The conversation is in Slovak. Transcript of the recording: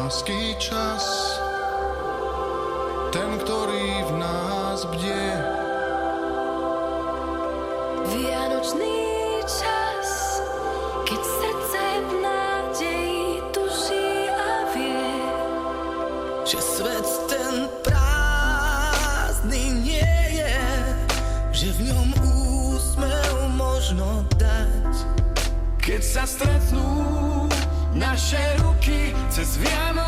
lásky čas, ten, ktorý v nás bdie. Vianočný čas, keď srdce v nádeji tuší a vie, že svet ten prázdny nie je, že v ňom úsmev možno dať. Keď sa stretnú naše ruky cez Vianoce,